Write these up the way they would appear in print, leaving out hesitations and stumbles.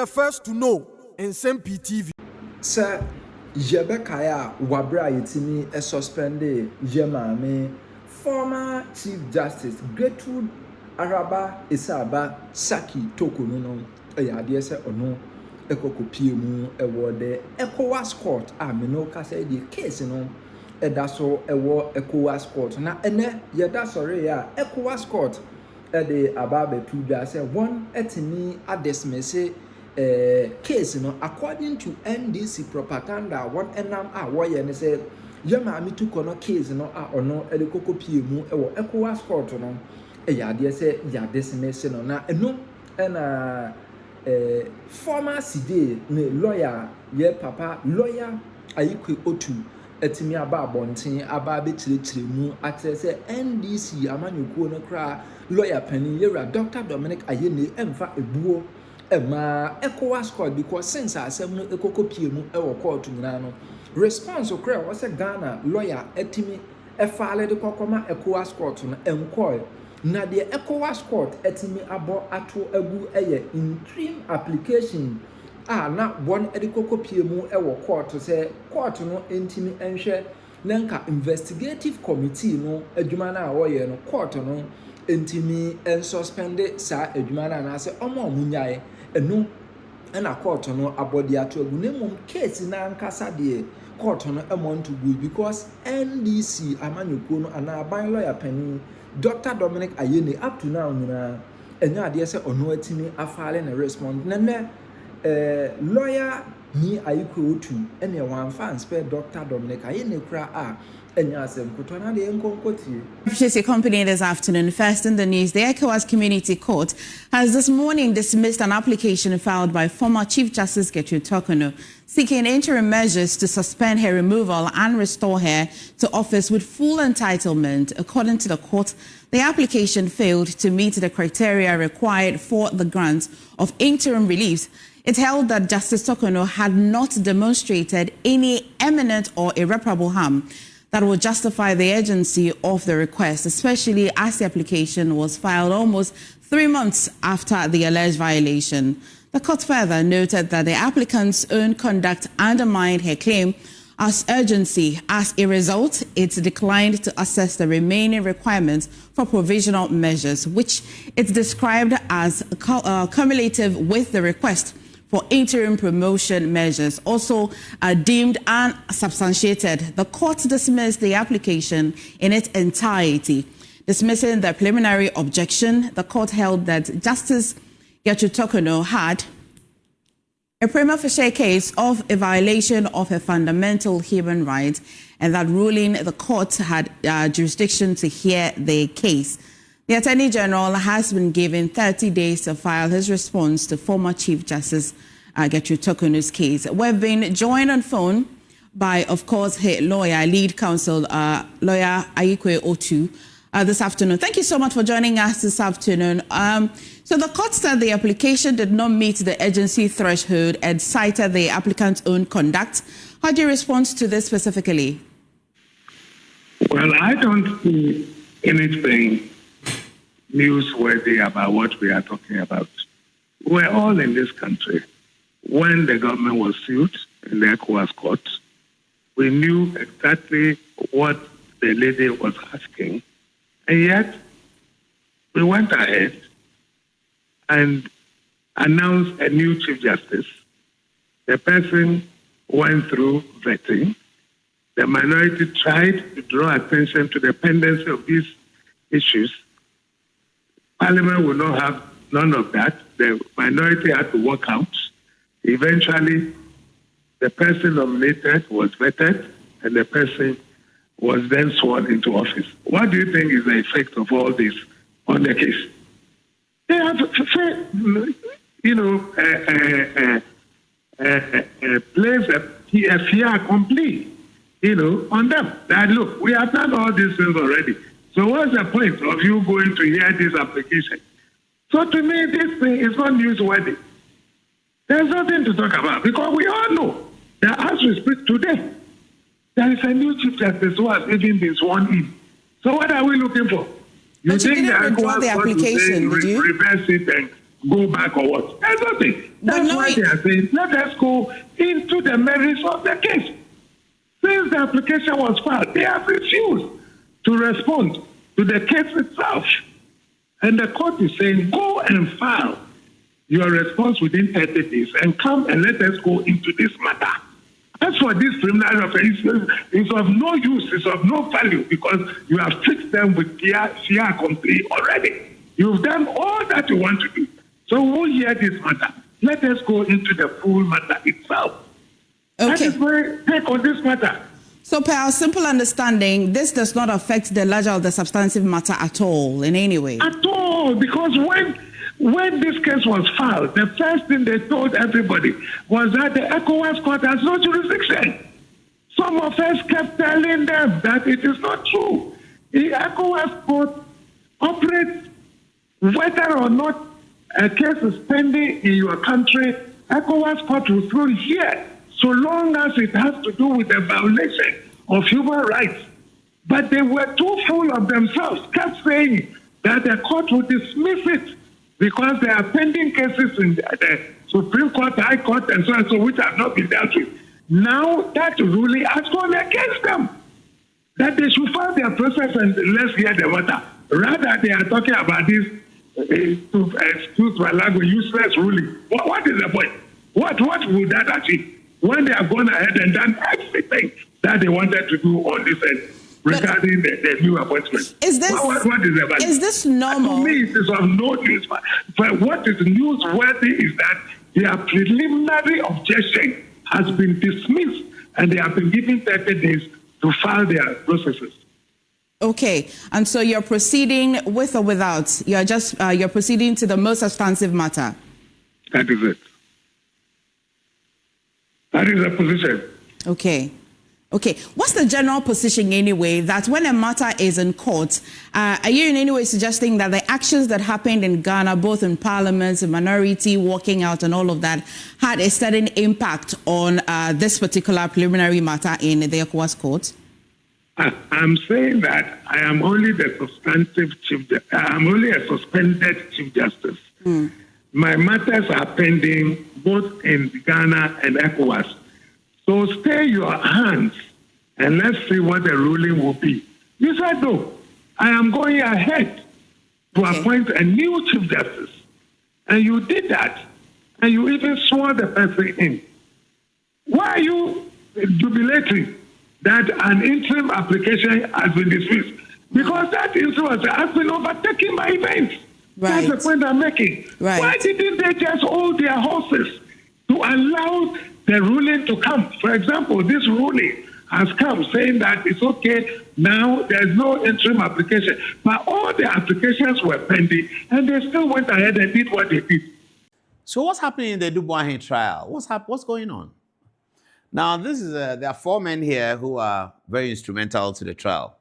the first to know in Nsem-Pii TV. Sir, Jebekaya Wabra Yetimi a suspended Jemame, former Chief Justice Gertrude Araba Isaba Saki Tokuno, a yadiese or no, a cocopium, a word, ECOWAS court, no case the case, daso ewo ECOWAS court na ene yeda sore ya ECOWAS court de ababe tuda say one etini adesmese case no according to NDC propaganda one enam a woye ne say yema mi tu kono case no a ono de kokopie mu ewo ECOWAS court no yade say yadesmese no na eno na former CD ne lawyer ye papa lawyer Ayikwe Otu etimi aba abonten aba bechirechiре mu atese NDC amanyukuo no kra lawyer panin yera Dr. Dominic Ayine emfa ebuo ema ECOWAS court because since asem no ekokopie mu ewo court nyina no response okra was Ghana lawyer etimi efale de kokoma ECOWAS court no enkoi na de ECOWAS court etimi abo ato agu eye interim application na one edikokopie mu ewo court say court no entimi enhwe nanka investigative committee no adwuma na woye no court no entimi ensuspend sa adwuma na say omo munyae enu na court no abodi ato agu nemum case na nkasa de court no amount to go because NDC amanyuko no ana ban lawyer panin Dr. Dominic Ayine up to now nyina enya ade say ono atimi afale na respond nene lawyer ni Ayikwe Otu ene wan fans pe Dr. Dominic Ayine kra a enya asem kotona de enkonkoti. She's accompanying this afternoon. First in the news, the ECOWAS Community Court has this morning dismissed an application filed by former Chief Justice Gertrude Tokuno seeking interim measures to suspend her removal and restore her to office with full entitlement. According to the court, the application failed to meet the criteria required for the grant of interim relief. It held that Justice Tokuno had not demonstrated any eminent or irreparable harm that would justify the urgency of the request, especially as the application was filed almost 3 months after the alleged violation. The court further noted that the applicant's own conduct undermined her claim as urgency. As a result, it declined to assess the remaining requirements for provisional measures, which it described as cumulative with the request for interim promotion measures, also deemed unsubstantiated. The court dismissed the application in its entirety. Dismissing the preliminary objection, the court held that Justice Gertrude Tokuno had a prima facie case of a violation of her fundamental human rights, and that ruling the court had jurisdiction to hear the case. The Attorney General has been given 30 days to file his response to former Chief Justice Gertrude Tokuno's case. We've been joined on phone by, of course, her lawyer, lead counsel, lawyer Ayikwe Otu, this afternoon. Thank you so much for joining us this afternoon. So the court said the application did not meet the urgency threshold and cited the applicant's own conduct. How do you respond to this specifically? Well, I don't see anything newsworthy about what we are talking about. We're all in this country. When the government was sued in the ECOWAS court, we knew exactly what the lady was asking, and yet we went ahead and announced a new Chief Justice. The person went through vetting. The minority tried to draw attention to the pendency of these issues. Parliament will not have none of that. The minority had to walk out. Eventually, the person nominated was vetted, and the person was then sworn into office. What do you think is the effect of all this on the case? They have place a fear complete, on them. That look, we have done all these things already. So what's the point of you going to hear this application? So to me, this thing is not newsworthy. There's nothing to talk about because we all know that as we speak today, there is a new Chief Justice who has even been sworn in. So what are we looking for? You think didn't withdraw the application, did you? Reverse it and go back or what? There's nothing. That's why they are saying, let us go into the merits of the case. Since the application was filed, they have refused to respond to the case itself. And the court is saying, go and file your response within 30 days and come and let us go into this matter. As for this preliminary offense, it's of no use, it's of no value because you have fixed them with fiat accompli already. You've done all that you want to do. So we'll hear this matter. Let us go into the full matter itself. Okay. That is my take on this matter. So, per our simple understanding, this does not affect the larger or the substantive matter at all, in any way? At all, because when this case was filed, the first thing they told everybody was that the ECOWAS court has no jurisdiction. Some of us kept telling them that it is not true. The ECOWAS court operates whether or not a case is pending in your country. ECOWAS court will still hear so long as it has to do with the violation of human rights. But they were too full of themselves, kept saying that the court will dismiss it because there are pending cases in the Supreme Court, High Court, and so on, so which have not been dealt with. Now that ruling has gone against them, that they should file their process and let's hear the matter. Rather, they are talking about this, excuse my language, useless ruling. What is the point? What would that achieve? When they have gone ahead and done everything that they wanted to do on this end regarding the new appointment. Is this, what is the value? Is this normal? To me, it is of no news. But what is newsworthy is that their preliminary objection has been dismissed and they have been given 30 days to file their processes. Okay, and so you're proceeding with or without? You're proceeding to the most substantive matter. That is it. That is the position. Okay. What's the general position anyway, that when a matter is in court, are you in any way suggesting that the actions that happened in Ghana, both in parliament, the minority walking out and all of that, had a certain impact on this particular preliminary matter in the ECOWAS court? I'm saying that I am only the substantive chief. I'm only a suspended chief justice. My matters are pending both in Ghana and ECOWAS. So stay your hands and let's see what the ruling will be. You said, no, I am going ahead to appoint a new chief justice. And you did that. And you even swore the person in. Why are you jubilating that an interim application has been dismissed? Because that interim has been overtaken by events. Right. That's the point I'm making. Right. Why didn't they just hold their horses to allow the ruling to come? For example, this ruling has come saying that it's okay, now there's no interim application. But all the applications were pending, and they still went ahead and did what they did. So what's happening in the Dubois trial? What's going on? Now, there are 4 men here who are very instrumental to the trial.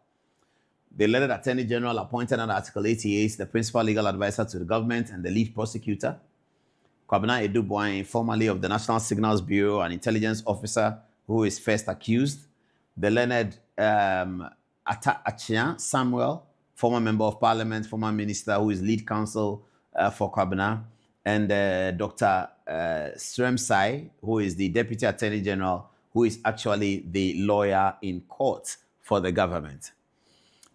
The learned Attorney General appointed under Article 88, the principal legal advisor to the government and the lead prosecutor. Kwabena Edubois, formerly of the National Signals Bureau, an intelligence officer who is first accused. The learned Achian Samuel, former member of parliament, former minister who is lead counsel for Kwabena. And Dr. Nsem-Pii, who is the deputy attorney general, who is actually the lawyer in court for the government.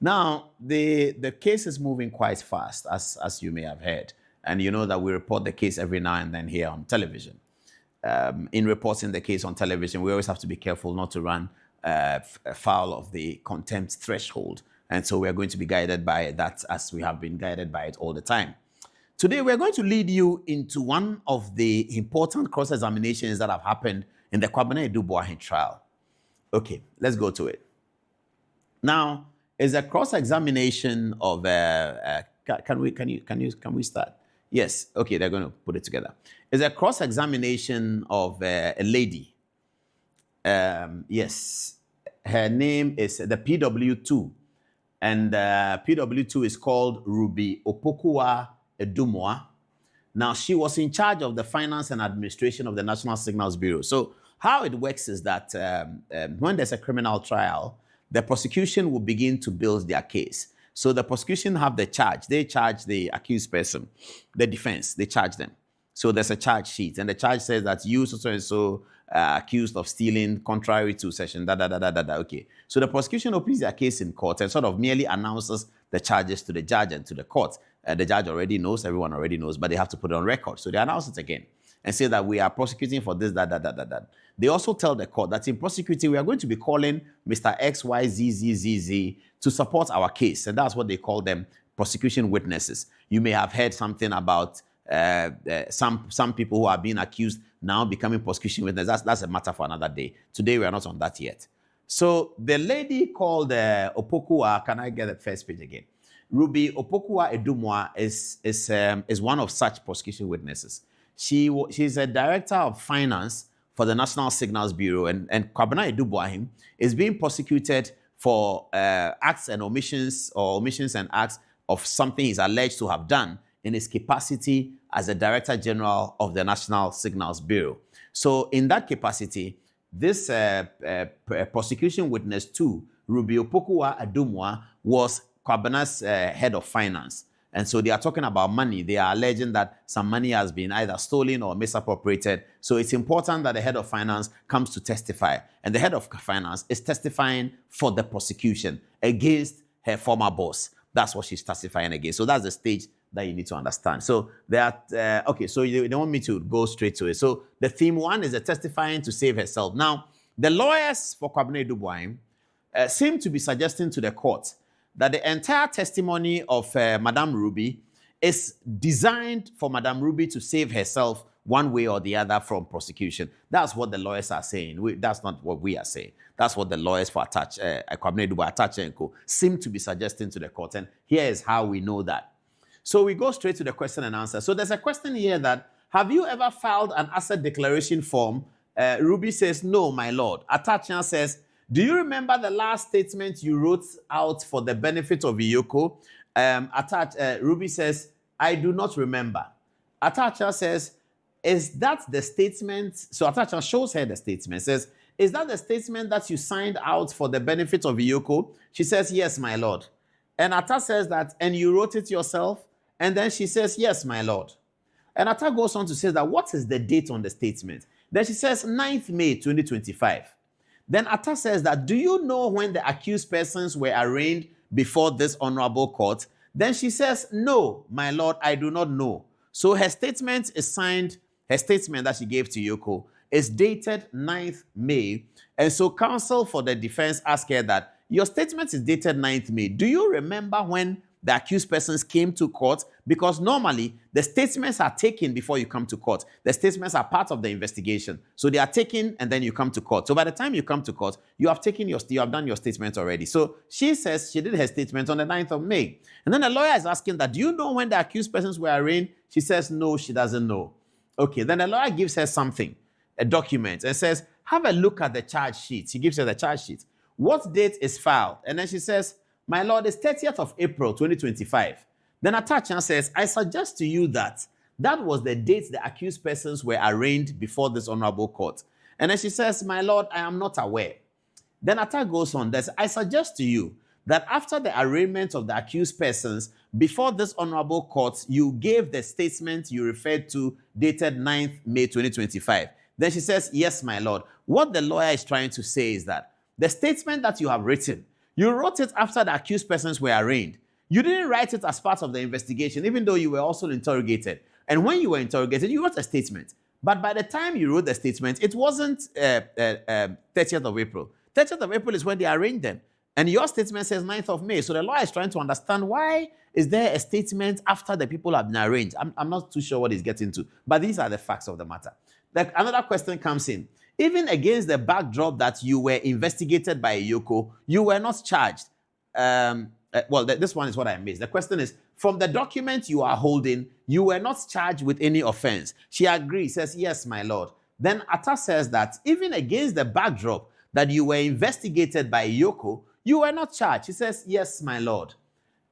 Now, the case is moving quite fast, as you may have heard. And you know that we report the case every now and then here on television. In reporting the case on television, we always have to be careful not to run foul of the contempt threshold. And so we're going to be guided by that as we have been guided by it all the time. Today, we're going to lead you into one of the important cross-examinations that have happened in the Kwabena Dubois trial. Okay, let's go to it. Now, it's a cross-examination of can we start? Yes. Okay, they're going to put it together. It's a cross-examination of a lady. Yes, her name is the PW2, and PW2 is called Ruby Opokuwa Edumwa. Now, she was in charge of the finance and administration of the National Signals Bureau. So how it works is that when there's a criminal trial, the prosecution will begin to build their case. So the prosecution have the charge. They charge the accused person, the defense, they charge them. So there's a charge sheet, and the charge says that you so and so accused of stealing contrary to section Okay. So the prosecution opens their case in court and sort of merely announces the charges to the judge and to the court. The judge already knows, everyone already knows, but they have to put it on record. So they announce it again and say that we are prosecuting for this, that. They also tell the court that in prosecuting, we are going to be calling Mr. XYZZZZ to support our case. And that's what they call them, prosecution witnesses. You may have heard something about some people who are being accused now becoming prosecution witnesses. That's a matter for another day. Today, we are not on that yet. So the lady called Opokua, can I get the first page again? Ruby Opokua Edumwa is one of such prosecution witnesses. She's a director of finance for the National Signals Bureau, and Kwabena Edubuahim is being prosecuted for acts and omissions, or omissions and acts of something he's alleged to have done in his capacity as the Director General of the National Signals Bureau. So in that capacity, this prosecution witness too, Ruby Opokua Edumwa, was Kwabena's head of finance. And so they are talking about money. They are alleging that some money has been either stolen or misappropriated. So it's important that the head of finance comes to testify. And the head of finance is testifying for the prosecution against her former boss. That's what she's testifying against. So that's the stage that you need to understand. So that, okay, so they want me to go straight to it. So the theme one is the testifying to save herself. Now, the lawyers for Kwabena Edubuahim seem to be suggesting to the court that the entire testimony of Madame Ruby is designed for Madame Ruby to save herself one way or the other from prosecution. That's what the lawyers are saying. That's not what we are saying. That's what the lawyers for Kwabena Edubuahim seem to be suggesting to the court. And here is how we know that. So we go straight to the question and answer. So there's a question here that, have you ever filed an asset declaration form? Ruby says, no, my lord. Atachan says, do you remember the last statement you wrote out for the benefit of Iyoko? Ruby says, I do not remember. Atacha says, is that the statement? So Atacha shows her the statement, says, is that the statement that you signed out for the benefit of Iyoko? She says, yes, my lord. And Ata says that, and you wrote it yourself? And then she says, yes, my lord. And Ata goes on to say that, what is the date on the statement? Then she says, 9th May 2025. Then Ata says that, do you know when the accused persons were arraigned before this honorable court? Then she says, no, my lord, I do not know. So her statement is signed, her statement that she gave to Iyoko is dated 9th May. And so counsel for the defense asked her that, your statement is dated 9th May. Do you remember when the accused persons came to court? Because normally the statements are taken before you come to court. The statements are part of the investigation. So they are taken and then you come to court. So by the time you come to court, you have done your statement already. So she says she did her statement on the 9th of May. And then the lawyer is asking that, do you know when the accused persons were arraigned? She says, no, she doesn't know. Okay, then the lawyer gives her something, a document, and says, have a look at the charge sheet. He gives her the charge sheet. What date is filed? And then she says, my lord, it's 30th of April, 2025. Then Atachan says, I suggest to you that was the date the accused persons were arraigned before this honorable court. And then she says, my lord, I am not aware. Then Ata goes on, I suggest to you that after the arraignment of the accused persons before this honorable court, you gave the statement you referred to dated 9th May, 2025. Then she says, yes, my lord. What the lawyer is trying to say is that the statement that you have written, you wrote it after the accused persons were arraigned. You didn't write it as part of the investigation, even though you were also interrogated. And when you were interrogated, you wrote a statement. But by the time you wrote the statement, it wasn't 30th of April. 30th of April is when they arraigned them. And your statement says 9th of May. So the lawyer is trying to understand, why is there a statement after the people have been arraigned? I'm not too sure what he's getting to. But these are the facts of the matter. Another question comes in. Even against the backdrop that you were investigated by Iyoko, you were not charged. This one is what I missed. The question is, from the document you are holding, you were not charged with any offense. She agrees, says, yes, my lord. Then Ata says that even against the backdrop that you were investigated by Iyoko, you were not charged. She says, yes, my lord.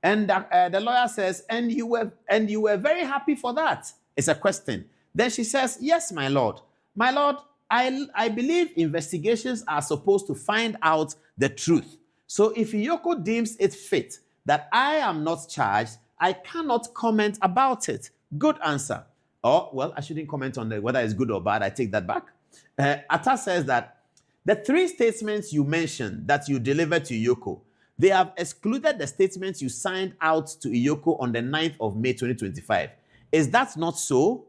And the lawyer says, and you were very happy for that. It's a question. Then she says, yes, my lord. My lord, I believe investigations are supposed to find out the truth. So if Iyoko deems it fit that I am not charged, I cannot comment about it. Good answer. Or, well, I shouldn't comment on whether it's good or bad. I take that back. Atta says that the 3 statements you mentioned that you delivered to Iyoko, they have excluded the statements you signed out to Iyoko on the 9th of May 2025. Is that not so?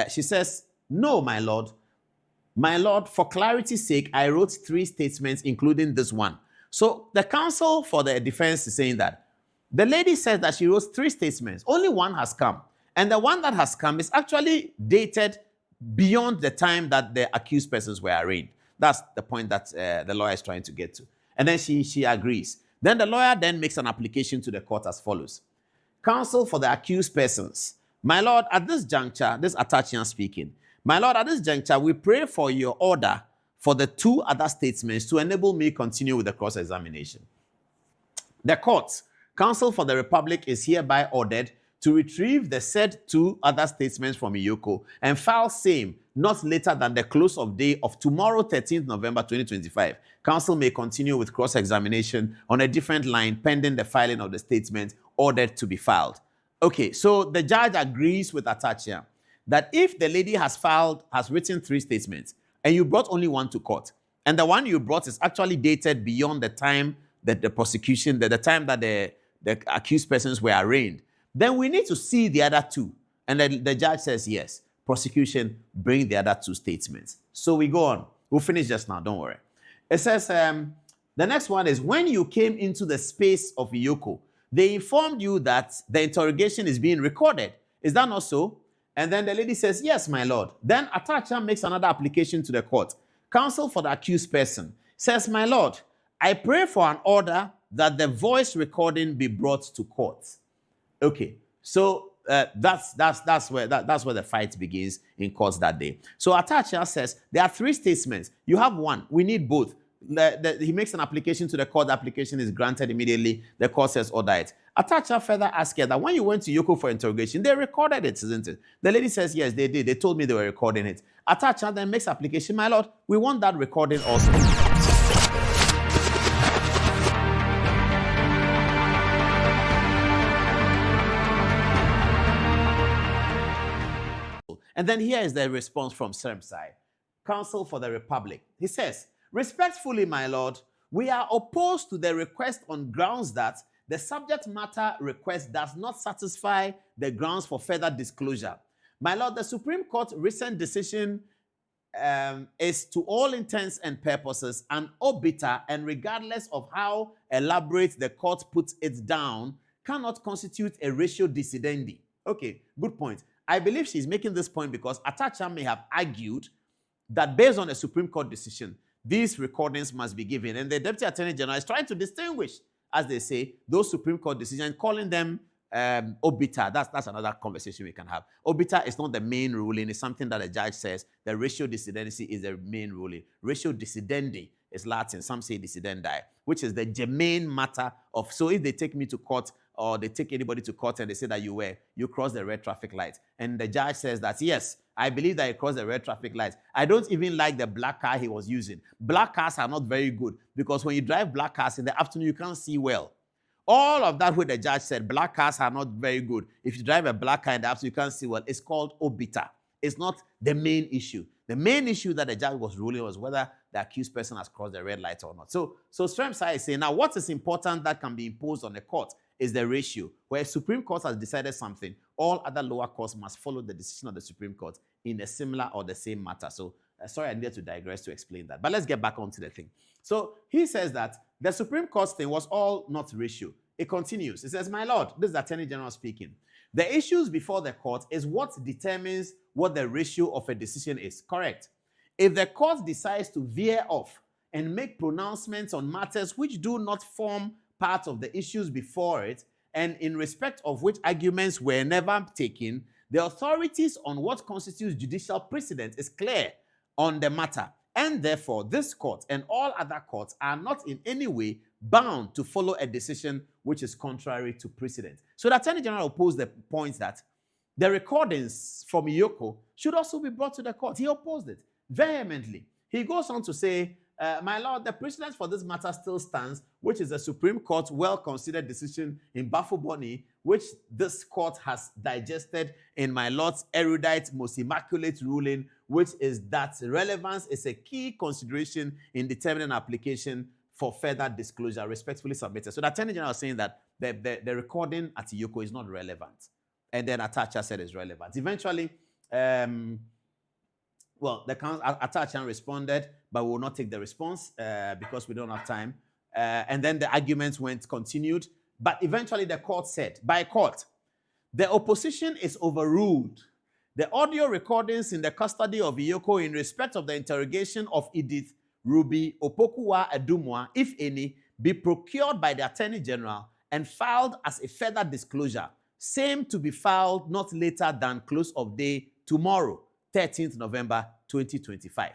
She says, no, my lord. My lord, for clarity's sake, I wrote 3 statements, including this one. So the counsel for the defense is saying that the lady says that she wrote 3 statements. Only one has come. And the one that has come is actually dated beyond the time that the accused persons were arraigned. That's the point that the lawyer is trying to get to. And then she agrees. Then the lawyer then makes an application to the court as follows. Counsel for the accused persons. My lord, at this juncture, this Atachian speaking. My lord, at this juncture, we pray for your order for the 2 other statements to enable me continue with the cross-examination. The court, counsel for the Republic, is hereby ordered to retrieve the said 2 other statements from Iyoko and file same not later than the close of day of tomorrow, 13th November 2025. Counsel may continue with cross-examination on a different line pending the filing of the statement ordered to be filed. Okay, so the judge agrees with Atachia that if the lady has written 3 statements and you brought only one to court, and the one you brought is actually dated beyond the time that the prosecution, the time that the accused persons were arraigned, then we need to see the other 2. And then the judge says, yes, prosecution, bring the other 2 statements. So we go on. We'll finish just now, don't worry. It says, the next one is, when you came into the space of Iyoko, they informed you that the interrogation is being recorded. Is that not so? And then the lady says, yes, my lord. Then Atacha makes another application to the court. Counsel for the accused person says, my lord, I pray for an order that the voice recording be brought to court. Okay, so that's where the fight begins in court that day. So Atacha says there are 3 statements. You have one. We need both. He makes an application to the court. The application is granted immediately. The court says order it. Atacha further asks her that when you went to Iyoko for interrogation, they recorded it, isn't it? The lady says yes, they did. They told me they were recording it. Atacha then makes application. My lord, we want that recording also. And then here is the response from Nsem-Pii, counsel for the Republic. He says, respectfully, my lord, we are opposed to the request on grounds that the subject matter request does not satisfy the grounds for further disclosure. My lord, the Supreme Court recent decision is to all intents and purposes an obiter, and regardless of how elaborate the court puts it down, cannot constitute a ratio decidendi. Okay, good point. I believe she's making this point because Atacha may have argued that based on a Supreme Court decision, these recordings must be given. And the Deputy Attorney General is trying to distinguish, as they say, those Supreme Court decisions, calling them obiter. That's another conversation we can have. Obiter is not the main ruling. It's something that a judge says. The ratio decidendi is the main ruling. Ratio decidendi is Latin. Some say decidendi, which is the germane matter of. So if they take me to court or they take anybody to court and they say that you crossed the red traffic light, and the judge says that, yes, I believe that he crossed the red traffic light. I don't even like the black car he was using. Black cars are not very good because when you drive black cars in the afternoon, you can't see well. All of that, what the judge said, black cars are not very good. If you drive a black car in the afternoon, you can't see well. It's called obiter. It's not the main issue. The main issue that the judge was ruling was whether the accused person has crossed the red light or not. So Nsem-Pii is saying, now what is important that can be imposed on the court is the ratio. Where Supreme Court has decided something, all other lower courts must follow the decision of the Supreme Court in a similar or the same matter. So sorry, I needed to digress to explain that. But let's get back onto the thing. So he says that the Supreme Court's thing was all not ratio. It continues. It says, my lord, this is the Attorney General speaking. The issues before the court is what determines what the ratio of a decision is. Correct. If the court decides to veer off and make pronouncements on matters which do not form part of the issues before it, and in respect of which arguments were never taken, the authorities on what constitutes judicial precedent is clear on the matter. And therefore, this court and all other courts are not in any way bound to follow a decision which is contrary to precedent. So the Attorney General opposed the point that the recordings from Iyoko should also be brought to the court. He opposed it vehemently. He goes on to say, My lord, the precedent for this matter still stands, which is the Supreme Court's well-considered decision in Bafuboni, which this court has digested in my lord's erudite, most immaculate ruling, which is that relevance is a key consideration in determining application for further disclosure, respectfully submitted. So the Attorney General is saying that the recording at Iyoko is not relevant. And then Atacha said it's relevant. Eventually, well, the Atacha responded, but we will not take the response because we don't have time. And then the arguments continued. But eventually the court said, by court, the opposition is overruled. The audio recordings in the custody of Iyoko in respect of the interrogation of Edith Ruby Opokuwa Adumwa, if any, be procured by the Attorney General and filed as a further disclosure, same to be filed not later than close of day tomorrow, 13th November 2025.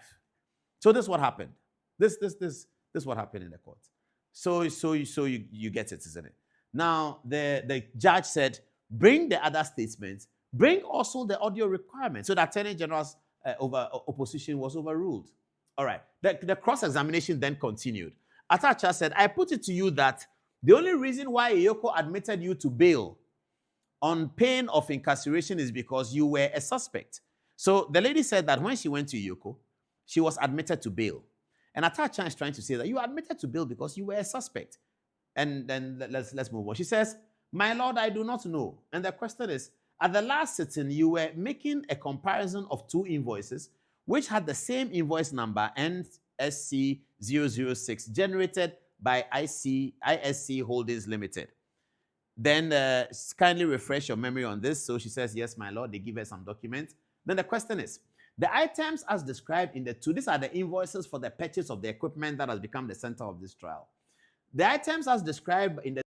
So this is what happened. This is what happened in the court. So you get it, isn't it? Now the judge said, bring the other statements, bring also the audio requirements. So the Attorney General's opposition was overruled. All right. The cross-examination then continued. Atacha said, I put it to you that the only reason why Iyoko admitted you to bail on pain of incarceration is because you were a suspect. So the lady said that when she went to Iyoko, she was admitted to bail. And Atacha is trying to say that you admitted to bail because you were a suspect. And then let's move on. She says, my lord, I do not know. And the question is, at the last sitting, you were making a comparison of two invoices which had the same invoice number, NSC006, generated by ISC Holdings Limited. Then kindly refresh your memory on this. So she says, yes, my lord. They give her some documents. Then the question is, the items as described in the two, these are the invoices for the purchase of the equipment that has become the center of this trial. The items as described in the